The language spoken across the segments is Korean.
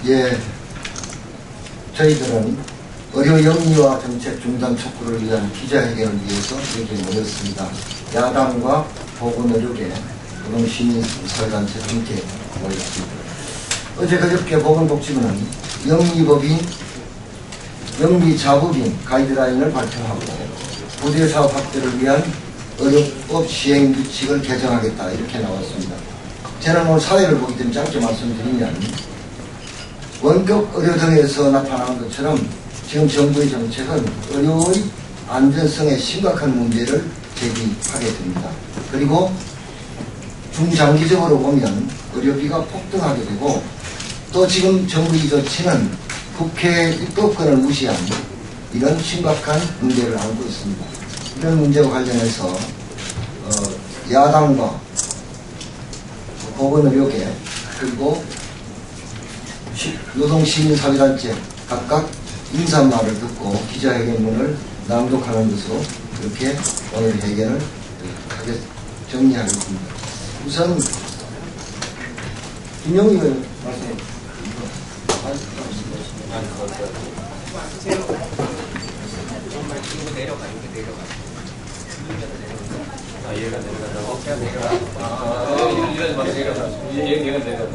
예, 저희들은 의료 영리화 정책 중단 촉구를 위한 기자회견을 위해서 여기 모였습니다. 야당과 보건의료계, 노동시민사회단체 함께 모였습니다. 어제 그저께 보건복지부는 영리법인, 영리자법인 가이드라인을 발표하고 부대사업 확대를 위한 의료법 시행 규칙을 개정하겠다 이렇게 나왔습니다. 저는 오늘 사회를 보기 때문에 짧게 말씀드리면 원격 의료 등에서 나타나는 것처럼 지금 정부의 정책은 의료의 안전성에 심각한 문제를 제기하게 됩니다. 그리고 중장기적으로 보면 의료비가 폭등하게 되고 또 지금 정부의 조치는 국회 입법권을 무시한 이런 심각한 문제를 안고 있습니다. 이런 문제와 관련해서 야당과 보건의료계 그리고 노동시민사회단체 각각 인사말을 듣고 기자회견문을 낭독하는 것으로 그렇게 오늘 회견을 정리하겠습니다. 우선 김영희 의원 말씀. 정말 친구 내려가 이렇게 내려가. 아 얘가 내려가라고? 그냥 내려가. 이러지 마 내려가. 얘가 내려가.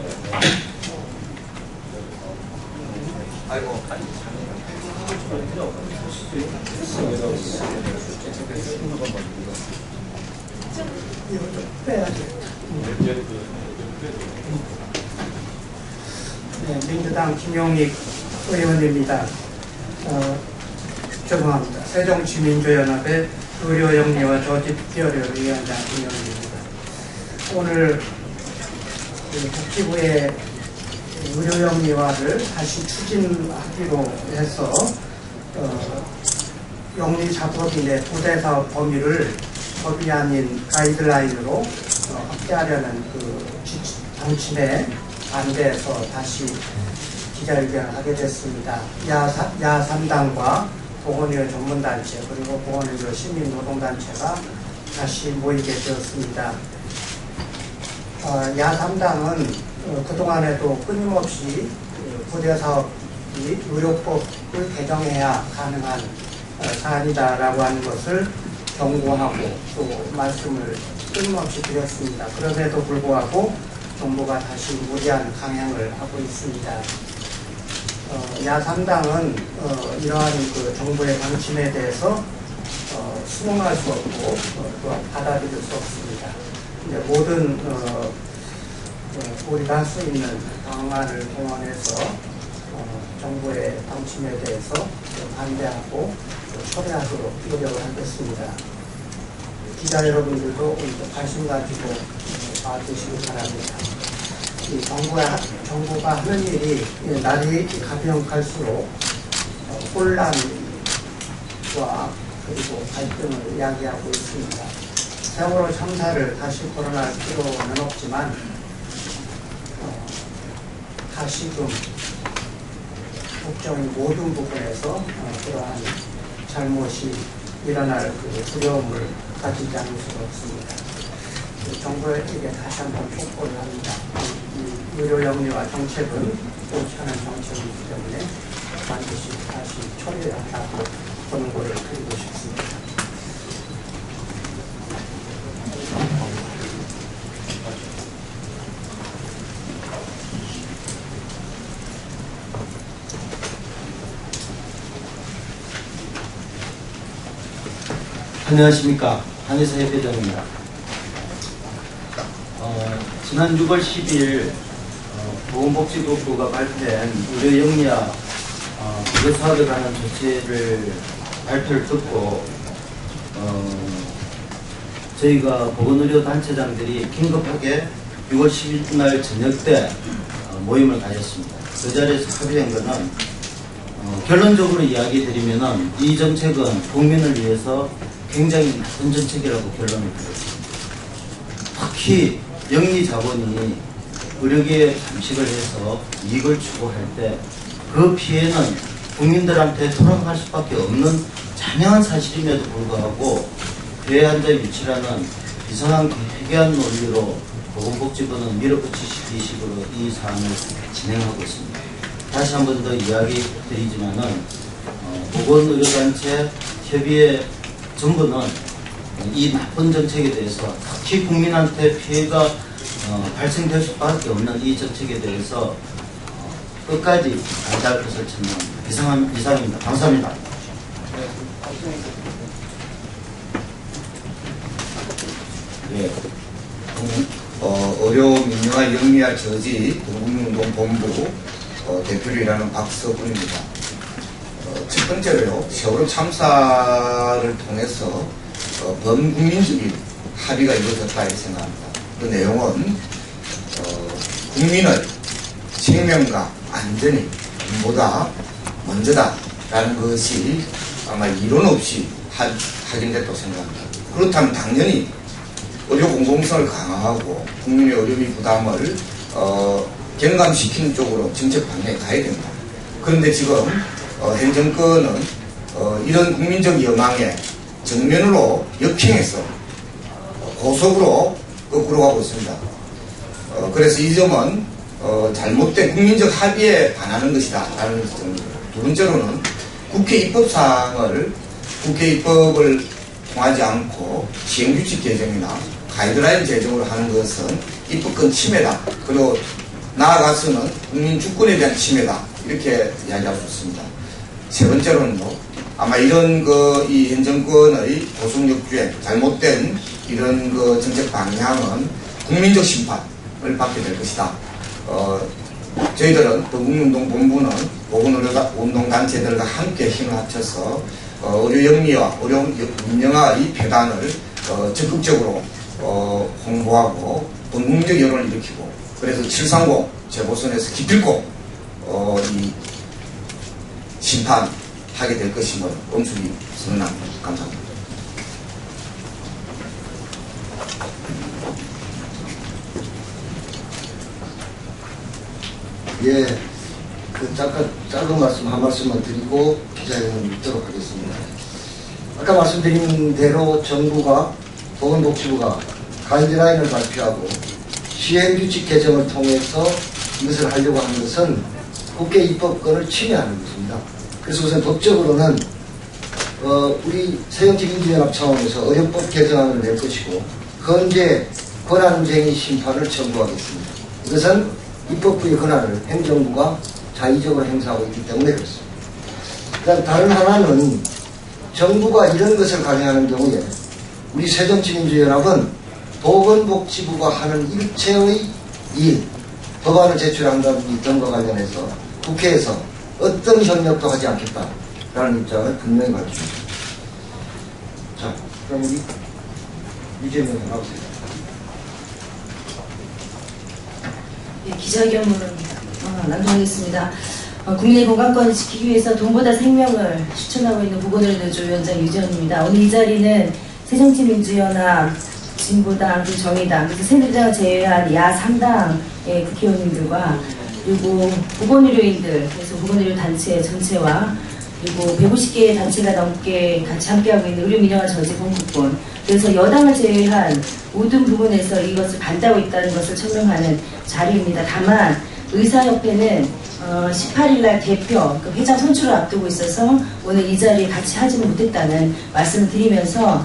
아이고. 네, 민주당 김용익 의원입니다. 죄송합니다. 새정치민주연합의 의료영리와 조직협력 위원장 김용익입니다. 오늘 복지부의 의료영리화를 다시 추진하기로 해서 영리자법인의 부대사업 범위를 법이 아닌 가이드라인으로 확대하려는 그 정치에 반대해서 다시 기자회견을 하게 됐습니다. 야3당과 보건의료 전문단체 그리고 보건의료 시민노동단체가 다시 모이게 되었습니다. 야3당은 그동안에도 끊임없이 부대사업이 의료법을 개정해야 가능한 사안이다라고 하는 것을 경고하고 또 말씀을 끊임없이 드렸습니다. 그럼에도 불구하고 정부가 다시 무리한 강행을 하고 있습니다. 야3당은 이러한 그 정부의 방침에 대해서 수긍할 수 없고 또 받아들일 수 없습니다. 모든 우리가 할 수 있는 방안을 동원해서 정부의 방침에 대해서 반대하고 처리하도록 노력을 하겠습니다. 기자 여러분들도 관심 가지고 봐주시기 바랍니다. 이 정부가 하는 일이 날이 가면 갈수록 혼란과 그리고 갈등을 이야기하고 있습니다. 세월호 참사를 다시 거론할 필요는 없지만 다시금 국정의 모든 부분에서 그러한 잘못이 일어날 그 두려움을 가지지 않을 수가 없습니다. 정부에게 다시 한번 촉구를 합니다. 이 의료영리화 정책은 옳지 않은 정책이기 때문에 반드시 다시 처리한다고 권고를 드리고 싶습니다. 안녕하십니까. 한의사협회장입니다. 지난 6월 10일 보건복지부가 발표한 의료영리화 부대사업에 관한 조치를 발표를 듣고 저희가 보건의료 단체장들이 긴급하게 6월 10일 날 저녁 때 모임을 가졌습니다. 그 자리에서 합의한 것은 결론적으로 이야기 드리면은 이 정책은 국민을 위해서 굉장히 나쁜 정책이라고 결론을 드렸습니다. 특히 영리자본이 의료계에 잠식을 해서 이익을 추구할 때 그 피해는 국민들한테 돌아갈 수밖에 없는 자명한 사실임에도 불구하고 대환자 유치라는 이상한 회개한 논리로 보건복지부는 밀어붙이시기 식으로 이 사안을 진행하고 있습니다. 다시 한 번 더 이야기 드리지만은 보건의료단체 협의회 전부는 이 나쁜 정책에 대해서 특히 국민한테 피해가 발생될 수밖에 없는 이 정책에 대해서 끝까지 반대할 것을 저는 이상입니다. 감사합니다. 예. 의료 민영화 영리화 저지 동국민운동본부 대표로 일하는 박서군입니다. 첫 번째로요, 세월호 참사를 통해서 범국민적인 합의가 이루어졌다 이렇게 생각합니다. 그 내용은 국민의 생명과 안전이 보다 먼저다라는 것이 아마 이론 없이 확인됐다고 생각합니다. 그렇다면 당연히 의료 공공성을 강화하고 국민의 의료비 부담을 경감시키는 쪽으로 정책 방향에 가야 됩니다. 그런데 지금 현 정권은 이런 국민적 여망에 정면으로 역행해서 고속으로 거꾸로 가고 있습니다. 그래서 이 점은 잘못된 국민적 합의에 반하는 것이다 라는 점입니다. 두 번째로는 국회 입법사항을 국회 입법을 통하지 않고 시행규칙 개정이나 가이드라인 제정을 하는 것은 입법권 침해다. 그리고 나아가서는 국민 주권에 대한 침해다. 이렇게 이야기할 수 있습니다. 세 번째로는요, 아마 이런 이 현 정권의 고속역주행, 잘못된 이런 정책 방향은 국민적 심판을 받게 될 것이다. 저희들은 동국민운동본부는 보건의료운동단체들과 함께 힘을 합쳐서 의료 영리와 의료 민영화의 폐단을 적극적으로 홍보하고 국민적 여론을 일으키고, 그래서 730 재보선에서 기필코 이 심판하게 될 것임을 엄숙히 선언합니다. 감사합니다. 예, 작은 말씀 한 말씀만 드리고 기자회견을 읽도록 하겠습니다. 아까 말씀드린 대로 정부가 보건복지부가 가이드라인을 발표하고 시행규칙 개정을 통해서 이것을 하려고 하는 것은 국회 입법권을 침해하는 것입니다. 그래서 우선 법적으로는 우리 새정치민주연합 차원에서 의료법 개정안을 낼 것이고 헌재 권한쟁의 심판을 청구하겠습니다. 이것은 입법부의 권한을 행정부가 자의적으로 행사하고 있기 때문에 그렇습니다. 그다음 다른 하나는 정부가 이런 것을 강행하는 경우에 우리 새정치민주연합은 보건복지부가 하는 일체의 일, 법안을 제출한다든지 등과 관련해서 국회에서 어떤 협력도 하지 않겠다라는 입장을 분명히 밝힙니다. 자, 그럼 우리 유재명 나오세요. 네, 기자회견문을 낭독하겠습니다. 국민의 건강권을 지키기 위해서 돈보다 생명을 실천하고 있는 보건의료노조 위원장 유재현입니다. 오늘 이 자리는 새정치민주연합, 진보당, 그리고 정의당, 그래서 새누리당을 제외한 야 3당의 국회의원님들과 그리고 보건의료인들, 그래서 보건의료 단체 전체와 그리고 150개의 단체가 넘게 같이 함께하고 있는 의료민영화 저지 건국본, 그래서 여당을 제외한 모든 부분에서 이것을 반대하고 있다는 것을 천명하는 자리입니다. 다만 의사협회는 18일날 대표, 그 회장 선출을 앞두고 있어서 오늘 이 자리에 같이 하지는 못했다는 말씀을 드리면서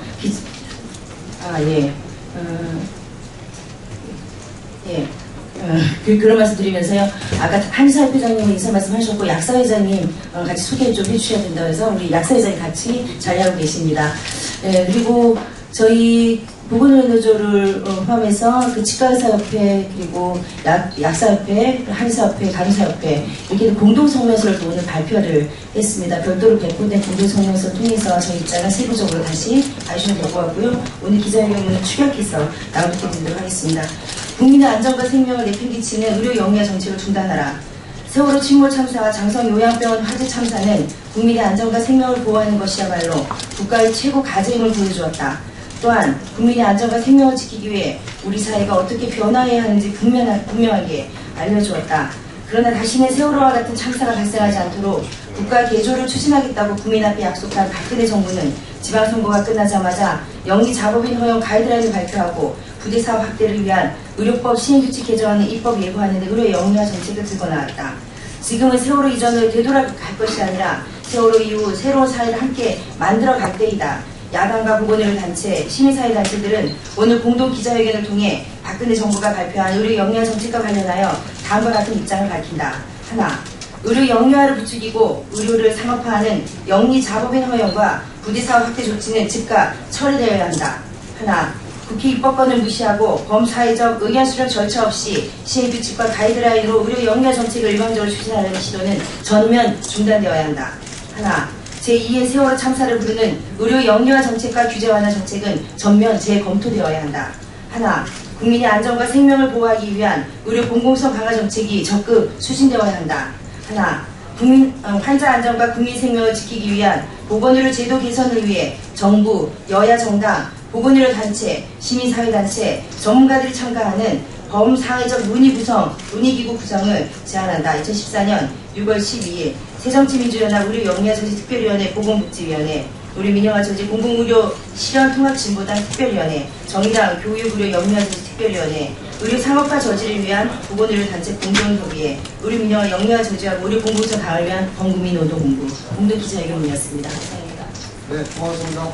그런 말씀 드리면서요. 아까 한의사협회장님 인사 말씀하셨고 약사회장님 같이 소개 좀 해주셔야 된다고 해서 우리 약사회장님 같이 자리하고 계십니다. 그리고 저희 보건의료노조를 포함해서 그 치과의사협회, 그리고 약사협회, 한의사협회, 간호사협회 이렇게 공동성명서를 또 오늘 발표를 했습니다. 별도로 배포된 공동성명서를 통해서 저희 입장을 세부적으로 다시 봐주시면 될 것 같고요. 오늘 기자회견문을 축약해서 낭독해드리도록 하겠습니다. 국민의 안전과 생명을 내팽개치는 의료 영리화 정책을 중단하라. 세월호 침몰 참사와 장성 요양병원 화재 참사는 국민의 안전과 생명을 보호하는 것이야말로 국가의 최고 과제임을 보여주었다. 또한 국민의 안전과 생명을 지키기 위해 우리 사회가 어떻게 변화해야 하는지 분명하게 알려주었다. 그러나 다시는 세월호와 같은 참사가 발생하지 않도록 국가 개조를 추진하겠다고 국민 앞에 약속한 박근혜 정부는 지방선거가 끝나자마자 영리 작업인 허용 가이드라인을 발표하고 부대 사업 확대를 위한 의료법 시행규칙 개정안의 입법 예고하는 의료 영리화 정책을 들고 나왔다. 지금은 세월호 이전을 되돌아갈 것이 아니라 세월호 이후 새로운 사회를 함께 만들어갈 때이다. 야당과 보건의료단체, 시민사회단체들은 오늘 공동 기자회견을 통해 박근혜 정부가 발표한 의료 영유아 정책과 관련하여 다음과 같은 입장을 밝힌다. 하나, 의료 영유아를 부추기고 의료를 상업화하는 영리자법인 허용과 부대사업 확대 조치는 즉각 처리되어야 한다. 하나, 국회 입법권을 무시하고 범사회적 의견 수렴 절차 없이 시행규칙과 가이드라인으로 의료 영유아 정책을 일방적으로 추진하려는 시도는 전면 중단되어야 한다. 하나, 제2의 세월호 참사를 부르는 의료 영유아 정책과 규제 완화 정책은 전면 재검토되어야 한다. 하나, 국민의 안전과 생명을 보호하기 위한 의료 공공성 강화 정책이 적극 추진되어야 한다. 하나, 환자 안전과 국민 생명을 지키기 위한 보건의료 제도 개선을 위해 정부, 여야 정당, 보건의료 단체, 시민사회단체, 전문가들이 참가하는 범사회적 논의기구 구성을 제안한다. 2014년 6월 12일 새정치민주연합 의료영유아정책특별위원회 보건복지위원회, 우리 민영화 저지 공공의료 실현통합진보단 특별위원회, 정의당 교육의료영유아정책특별위원회, 의료상업화 저지를 위한 보건의료단체 공동협의회, 우리 민영화 영유아 저지와 의료 공공성 강화를 위한 범국민운동본부 공동기자회견이었습니다. 감사합니다. 네, 고맙습니다.